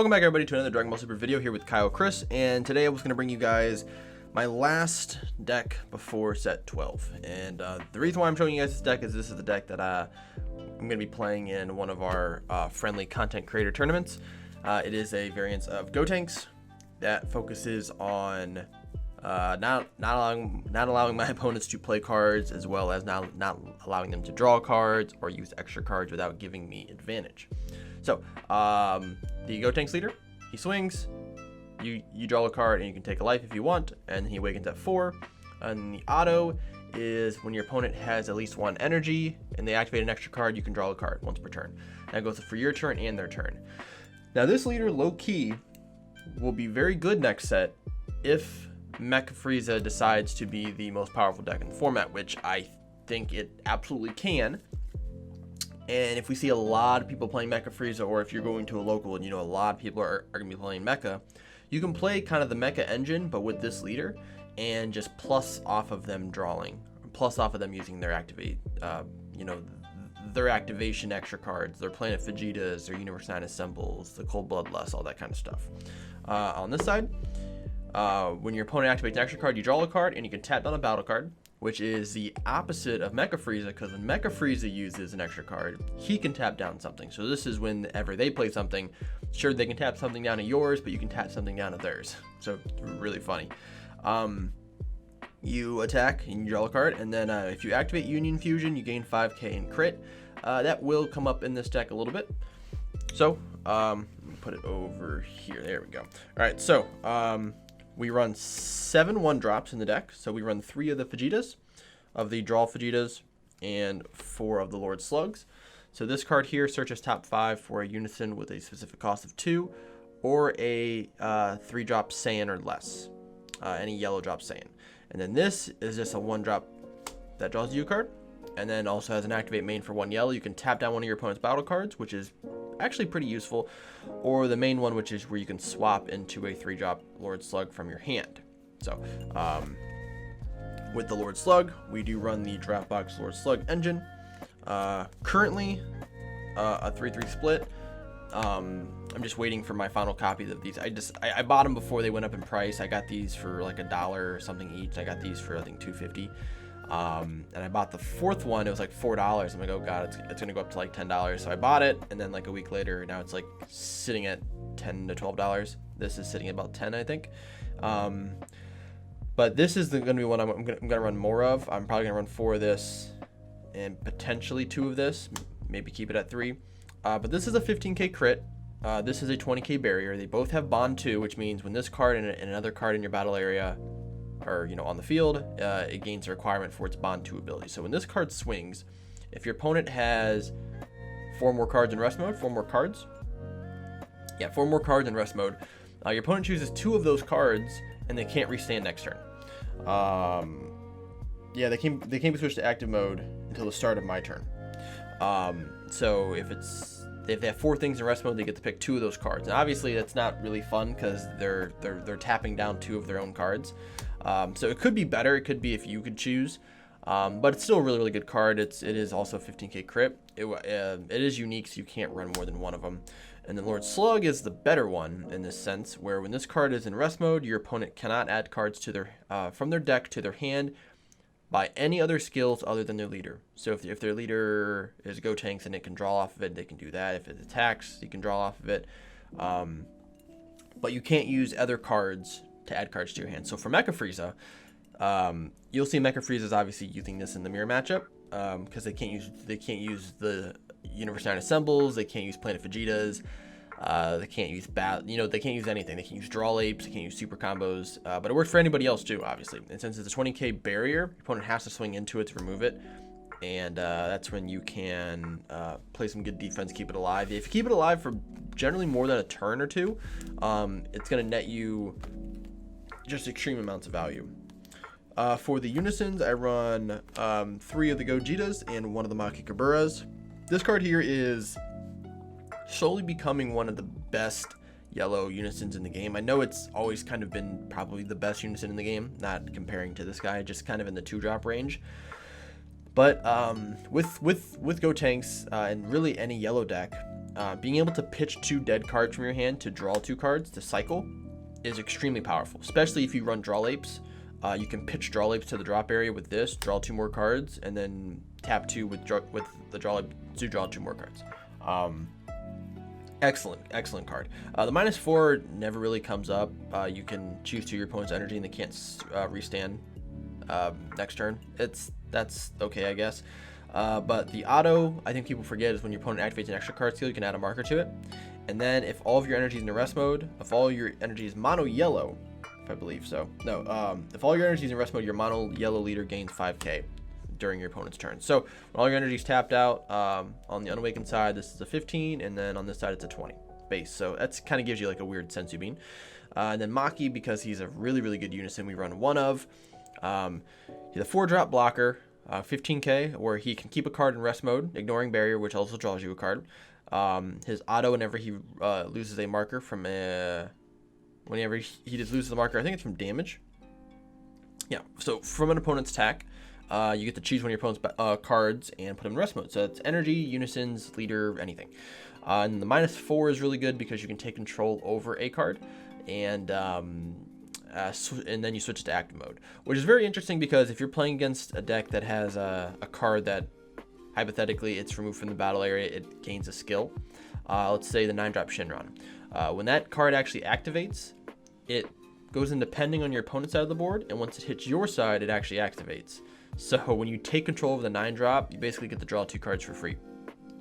Welcome back everybody to another Dragon Ball Super video here with Kyle Chris, and today I was going to bring you guys my last deck before set 12. And the reason why I'm showing you guys this deck is this is the deck that I'm going to be playing in one of our friendly content creator tournaments. It is a variant of Gotenks that focuses on not allowing my opponents to play cards, as well as not allowing them to draw cards or use extra cards without giving me advantage. So, the Gotenks leader, he swings, you draw a card and you can take a life if you want, and he awakens at 4. And the auto is when your opponent has at least 1 energy and they activate an extra card, you can draw a card once per turn. That goes for your turn and their turn. Now this leader, low-key, will be very good next set if Mecha Frieza decides to be the most powerful deck in the format, which I think it absolutely can. And if we see a lot of people playing Mecha Frieza, or if you're going to a local and you know a lot of people are going to be playing Mecha, you can play kind of the Mecha engine, but with this leader, and just plus off of them drawing, plus off of them using their their activation extra cards, their Planet Vegetas, their Universe-9 Assembles, the Cold Bloodlust, all that kind of stuff. On this side, when your opponent activates an extra card, you draw a card, and you can tap down a battle card, which is the opposite of Mecha Frieza, because when Mecha Frieza uses an extra card, he can tap down something. So this is whenever they play something, sure, they can tap something down to yours, but you can tap something down to theirs. So really funny. You attack and you draw a card, and then if you activate Union Fusion, you gain 5k in crit. That will come up in this deck a little bit. So let me put it over here. There we go. All right, so we run 7 1-drops in the deck. So we run 3 of the Vegetas, of the Draw Vegetas, and 4 of the Lord Slugs. So this card here searches top 5 for a Unison with a specific cost of 2, or a 3-drop Saiyan or less, any yellow drop Saiyan. And then this is just a 1-drop that draws you a card, and then also has an activate main for 1 yellow. You can tap down one of your opponent's battle cards, which is actually pretty useful, or the main one, which is where you can swap into a 3-drop Lord Slug from your hand. So with the Lord Slug, we do run the Draftbox Lord Slug engine. Currently a 3-3 split. I'm just waiting for my final copies of these. I bought them before they went up in price. I got these for like $1 or something each. I got these for I think $2.50. And I bought the 4th one. It was like $4. I'm like, oh god, it's gonna go up to like $10. So I bought it, and then like a week later, now it's like sitting at $10 to $12. This is sitting at about 10, I think. But this is gonna be one I'm gonna run more of. I'm probably gonna run 4 of this, and potentially 2 of this. Maybe keep it at 3. But this is a 15k crit. This is a 20k barrier. They both have bond 2, which means when this card and another card in your battle area are on the field, it gains a requirement for its bond 2 ability. So when this card swings, if your opponent has 4 more cards in rest mode, 4 more cards in rest mode, your opponent chooses 2 of those cards and they can't restand next turn. They can't be switched to active mode until the start of my turn. So if they have 4 things in rest mode, they get to pick 2 of those cards. And obviously that's not really fun because they're tapping down 2 of their own cards. So it could be better. It could be if you could choose, but it's still a really, really good card. It is also 15k crit. It is unique, so you can't run more than 1 of them. And then Lord Slug is the better one in this sense, where when this card is in rest mode, your opponent cannot add cards to their from their deck to their hand by any other skills other than their leader. So if their leader is Gotenks and it can draw off of it, they can do that. If it attacks, you can draw off of it. But you can't use other cards to add cards to your hand. So for Mecha Frieza, you'll see Mecha Frieza is obviously using this in the mirror matchup, because they can't use the Universe-9 Assembles, they can't use Planet Vegetas, they can't use they can't use anything. They can't use Draw Apes, they can't use super combos, but it works for anybody else too, obviously. And since it's a 20k barrier, your opponent has to swing into it to remove it, and that's when you can play some good defense, keep it alive. If you keep it alive for generally more than a turn or 2, it's going to net you just extreme amounts of value. For the Unisons, I run 3 of the Gogetas and 1 of the Makikaburas. This card here is slowly becoming one of the best yellow Unisons in the game. I know it's always kind of been probably the best Unison in the game, not comparing to this guy, just kind of in the 2-drop range. But with Gotenks and really any yellow deck, being able to pitch 2 dead cards from your hand to draw 2 cards to cycle is extremely powerful, especially if you run draw apes. You can pitch draw apes to the drop area with this, draw 2 more cards, and then tap 2 with the draw ape to draw 2 more cards. Excellent card. The -4 never really comes up. You can choose to your opponent's energy and they can't restand next turn. That's okay, I guess. But the auto, I think people forget, is when your opponent activates an extra card skill, you can add a marker to it. And then if all of your energy is in rest mode, if all your energy is mono yellow, if I believe so. No, if all your energy is in rest mode, your mono yellow leader gains 5k during your opponent's turn. So when all your energy is tapped out, on the unawakened side, this is a 15, and then on this side, it's a 20 base. So that's kind of gives you like a weird sensu bean. And then Maki, because he's a really good unison, we run one of. He's a 4-drop blocker, 15k, where he can keep a card in rest mode, ignoring barrier, which also draws you a card. His auto, whenever he loses a marker from whenever he just loses the marker, I think it's from damage. Yeah, so from an opponent's attack, you get to choose one of your opponent's cards and put them in rest mode. So it's energy, unisons, leader, anything. And the -4 is really good because you can take control over a card, and then you switch to active mode, which is very interesting because if you're playing against a deck that has a card that hypothetically it's removed from the battle area, it gains a skill. Let's say the 9-drop Shinron. When that card actually activates, it goes in depending on your opponent's side of the board, and once it hits your side, it actually activates. So when you take control of the 9-drop, you basically get to draw 2 cards for free.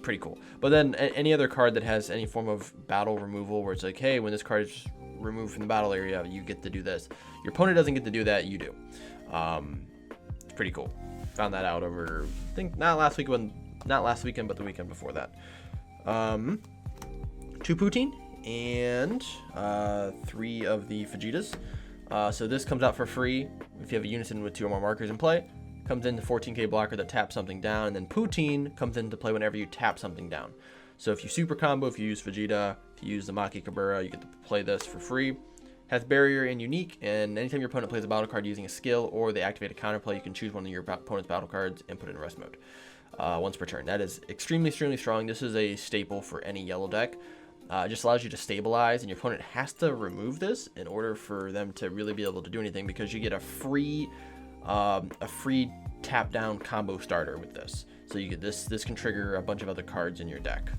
Pretty cool. But then any other card that has any form of battle removal, where it's like, hey, when this card is removed from the battle area, you get to do this. Your opponent doesn't get to do that, you do. It's pretty cool. Found that out over, I think not last weekend, but the weekend before that. 2 Poutine and 3 of the Vegetas. So this comes out for free if you have a unison with 2 or more markers in play. Comes into 14k blocker that taps something down, and then Poutine comes into play whenever you tap something down. So if you super combo, if you use Vegeta, if you use the Maki Kabura, you get to play this for free. Has barrier and unique, and anytime your opponent plays a battle card using a skill or they activate a counterplay, you can choose one of your opponent's battle cards and put it in rest mode once per turn. That is extremely strong. This is a staple for any yellow deck. It just allows you to stabilize, and your opponent has to remove this in order for them to really be able to do anything, because you get a free tap down combo starter with this. So you get this can trigger a bunch of other cards in your deck,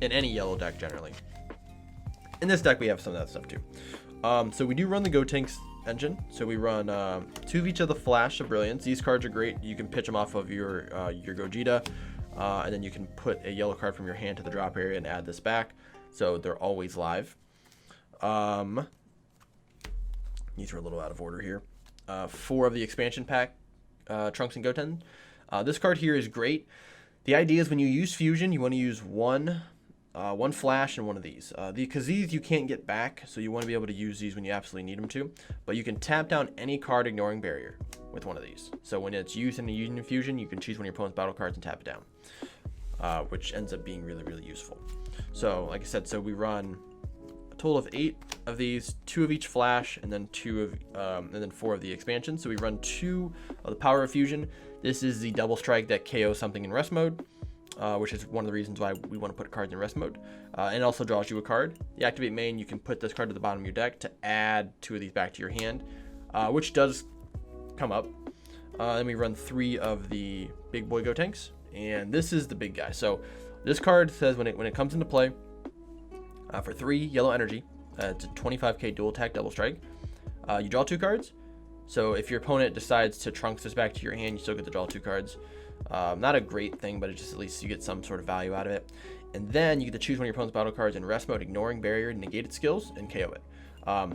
in any yellow deck generally. In this deck we have some of that stuff too. So we do run the Gotenks engine. So we run 2 of each of the Flash of Brilliance. These cards are great. You can pitch them off of your Gogeta, and then you can put a yellow card from your hand to the drop area and add this back. So they're always live. These are a little out of order here. 4 of the expansion pack, Trunks and Goten. This card here is great. The idea is when you use fusion, you want to use one flash and one of these, because these you can't get back, so you want to be able to use these when you absolutely need them to. But you can tap down any card ignoring barrier with one of these. So when it's used in a Union Fusion, you can choose one of your opponent's battle cards and tap it down, which ends up being really useful. So like I said, so we run a total of 8 of these, 2 of each flash, and then 4 of the expansion. So we run 2 of the power of fusion. This is the double strike that KOs something in rest mode, which is one of the reasons why we want to put cards in rest mode, and it also draws you a card. The activate main, you can put this card to the bottom of your deck to add 2 of these back to your hand, which does come up. Then we run 3 of the big boy Gotenks, and this is the big guy. So this card says when it comes into play, for 3 yellow energy, it's a 25k dual attack double strike. You draw 2 cards. So if your opponent decides to Trunks this back to your hand, you still get to draw 2 cards. Not a great thing, but it just at least you get some sort of value out of it. And then you get to choose one of your opponent's battle cards in rest mode, ignoring barrier, negated skills, and KO it.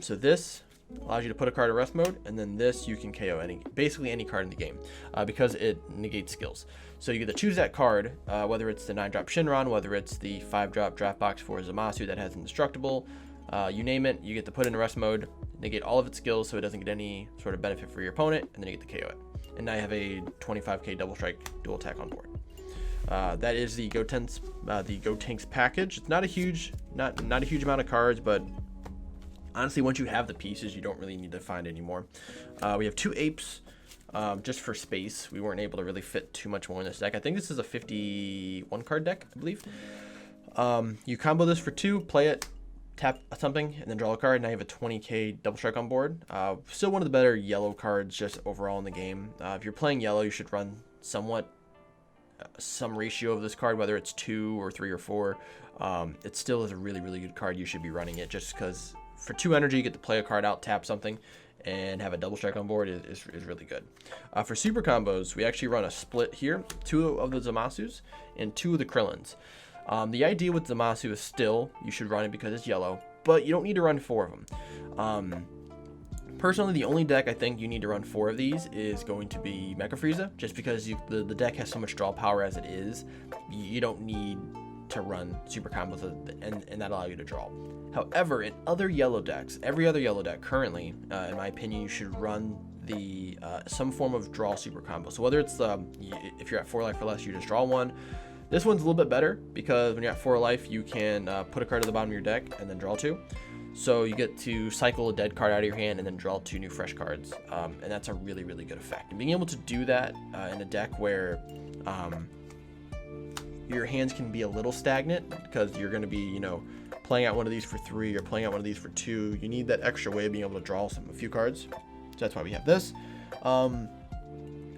So this allows you to put a card in rest mode, and then this you can KO basically any card in the game, because it negates skills. So you get to choose that card, whether it's the 9-drop Shinron, whether it's the 5-drop Draftbox for Zamasu that has indestructible, you name it, you get to put in rest mode, negate all of its skills so it doesn't get any sort of benefit for your opponent, and then you get to KO it. And now you have a 25k double strike dual attack on board. That is the Gotenks package. It's not a huge amount of cards, but honestly, once you have the pieces, you don't really need to find any more. We have 2 apes, just for space. We weren't able to really fit too much more in this deck. I think this is a 51 card deck, I believe. You combo this for 2, play it, tap something, and then draw a card. Now you have a 20k double strike on board. Still one of the better yellow cards just overall in the game. If you're playing yellow, you should run somewhat some ratio of this card, whether it's 2 or 3 or 4. It still is a really, really good card. You should be running it just because for 2 energy, you get to play a card out, tap something, and have a double strike on board is really good. For super combos, we actually run a split here, 2 of the Zamasus and 2 of the Krillins. The idea with Zamasu is still you should run it because it's yellow, but you don't need to run 4 of them. Personally, the only deck I think you need to run 4 of these is going to be Mecha Frieza, just because the deck has so much draw power as it is. You don't need to run super combos and that allow you to draw. However, in other yellow decks, every other yellow deck currently, in my opinion, you should run the some form of draw super combo. So whether it's if you're at 4 life or less, you just draw 1. This one's a little bit better because when you're at 4 life, you can put a card at the bottom of your deck and then draw 2. So you get to cycle a dead card out of your hand and then draw 2 new fresh cards. And that's a really, really good effect. And being able to do that in a deck where your hands can be a little stagnant because you're going to be, you know, playing out one of these for 3 or playing out one of these for 2. You need that extra way of being able to draw a few cards. So that's why we have this.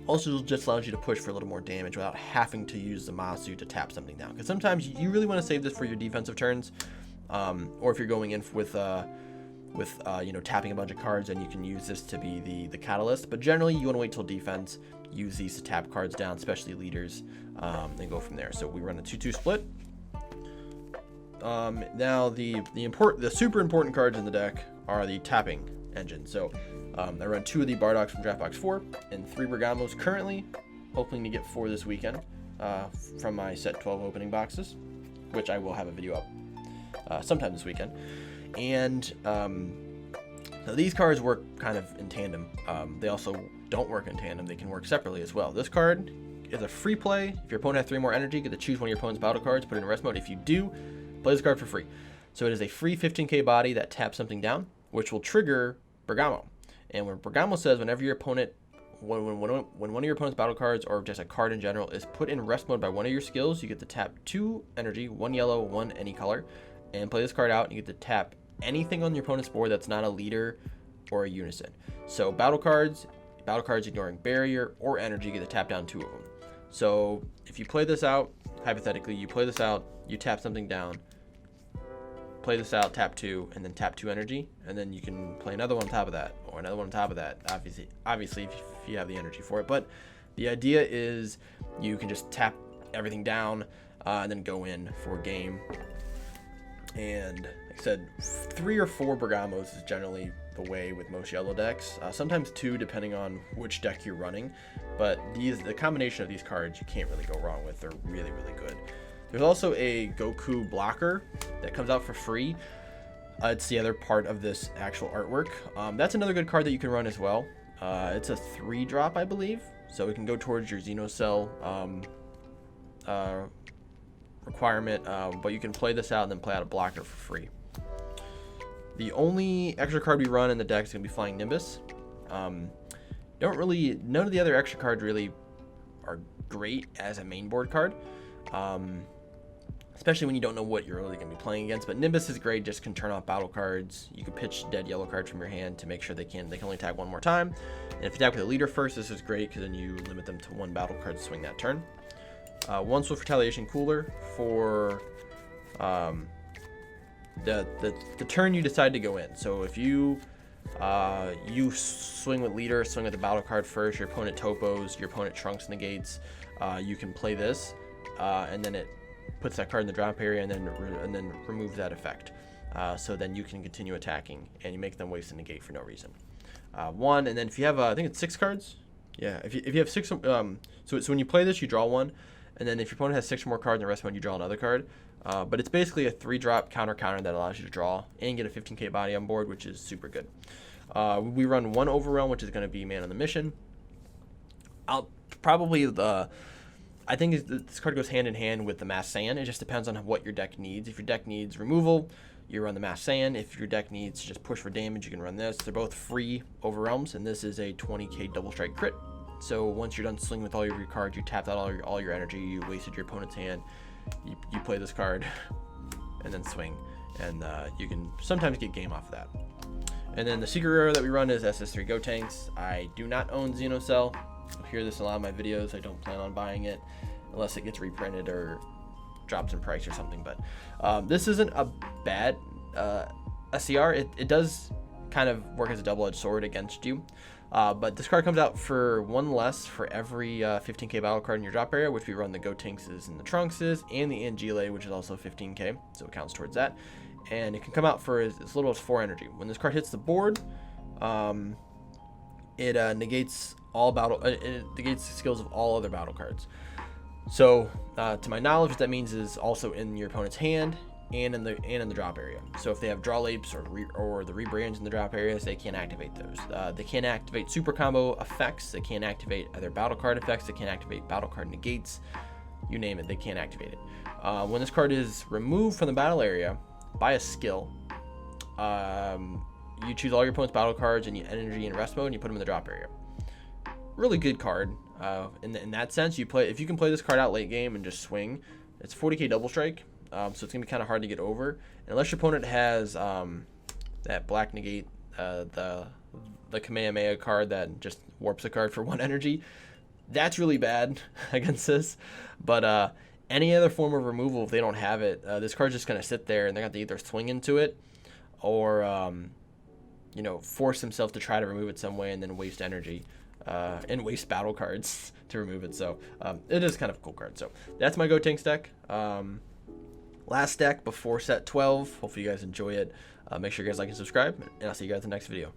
Also, just allows you to push for a little more damage without having to use the Masu to tap something down. Because sometimes you really want to save this for your defensive turns, or if you're going in with you know, tapping a bunch of cards, and you can use this to be the catalyst. But generally, you want to wait till defense, use these to tap cards down, especially leaders, and go from there. So we run a 2-2 split. Now the super important cards in the deck are the tapping engine. So I run 2 of the Bardoks from Draftbox-Ku and 3 Bergamos currently, hoping to get 4 this weekend from my set 12 opening boxes, which I will have a video up sometime this weekend. And so these cards work kind of in tandem. They also don't work in tandem. They can work separately as well. This card is a free play. If your opponent has 3 more energy, you get to choose one of your opponent's battle cards, put it in rest mode. If you do, play this card for free. So it is a free 15k body that taps something down, which will trigger Bergamo. And when Bergamo says whenever your opponent, when one of your opponent's battle cards or just a card in general is put in rest mode by one of your skills, you get to tap 2 energy, 1 yellow, 1 any color, and play this card out. And you get to tap anything on your opponent's board that's not a leader or a unison. So battle cards ignoring barrier or energy, get to tap down 2 of them. So if you play this out, hypothetically, you play this out, you tap something down, play this out, tap 2, and then tap 2 energy, and then you can play another one on top of that, or another one on top of that, obviously if you have the energy for it. But the idea is you can just tap everything down and then go in for game. And like I said, 3 or 4 Bergamos is generally the way with most yellow decks. Sometimes 2 depending on which deck you're running, but the combination of these cards you can't really go wrong with. They're really, really good. There's also a Goku blocker that comes out for free. It's the other part of this actual artwork. That's another good card that you can run as well. It's a 3-drop, I believe, so it can go towards your Xenocell requirement, but you can play this out and then play out a blocker for free. The only extra card we run in the deck is going to be Flying Nimbus. None of the other extra cards really are great as a main board card. Especially when you don't know what you're really going to be playing against. But Nimbus is great, just can turn off battle cards. You can pitch dead yellow cards from your hand to make sure they can only tag 1 more time. And if you tag with a leader first, this is great because then you limit them to 1 battle card to swing that turn. 1 Swift Retaliation Cooler for the turn you decide to go in. So if you swing with leader, swing with the battle card first, your opponent topos, your opponent trunks negates, you can play this, and then it puts that card in the drop area and then remove that effect. So then you can continue attacking and you make them waste a negate for no reason. 1, and then if you have I think it's 6 cards. Yeah, if you have 6, so when you play this, you draw 1, and then if your opponent has 6 or more cards in the rest mode, you draw another card. But it's basically a 3-drop counter that allows you to draw and get a 15k body on board, which is super good. We run 1 Overwhelm, which is going to be Man on the Mission. I think this card goes hand in hand with the Mass Sand. It just depends on what your deck needs. If your deck needs removal, you run the Mass Sand. If your deck needs to just push for damage, you can run this. They're both free Overwhelms, and this is a 20k double strike crit. So once you're done slinging with all of your cards, you tapped out all your energy, you wasted your opponent's hand, you play this card and then swing, and you can sometimes get game off of that. And then the secret rare that we run is SS3 Gotenks. I do not own Xenocell. You'll hear this in a lot of my videos. I don't plan on buying it unless it gets reprinted or drops in price or something. But this isn't a bad SCR. It does kind of work as a double-edged sword against you. But this card comes out for 1 less for every 15k battle card in your drop area, which we run the Gotenkses and the Trunkses, and the Angile, which is also 15k, so it counts towards that. And it can come out for as little as 4 energy. When this card hits the board, it negates all it negates the skills of all other battle cards. So, to my knowledge, what that means is also in your opponent's hand and in the drop area. So if they have draw lapes or the rebrands in the drop areas, they can't activate those. They can't activate super combo effects. They can't activate other battle card effects. They can't activate battle card negates. You name it, they can't activate it. When this card is removed from the battle area by a skill, you choose all your opponent's battle cards and energy and rest mode, and you put them in the drop area. Really good card. In that sense, if you can play this card out late game and just swing, it's 40k double strike. So it's gonna be kind of hard to get over, and unless your opponent has that black negate, the Kamehameha card that just warps a card for 1 energy. That's really bad against this. But any other form of removal, if they don't have it, this card's just gonna sit there, and they're gonna have to either swing into it or force themselves to try to remove it some way and then waste energy and waste battle cards to remove it. So it is kind of a cool card. So that's my Gotenks deck. Last deck before set 12. Hopefully you guys enjoy it. Make sure you guys like and subscribe, and I'll see you guys in the next video.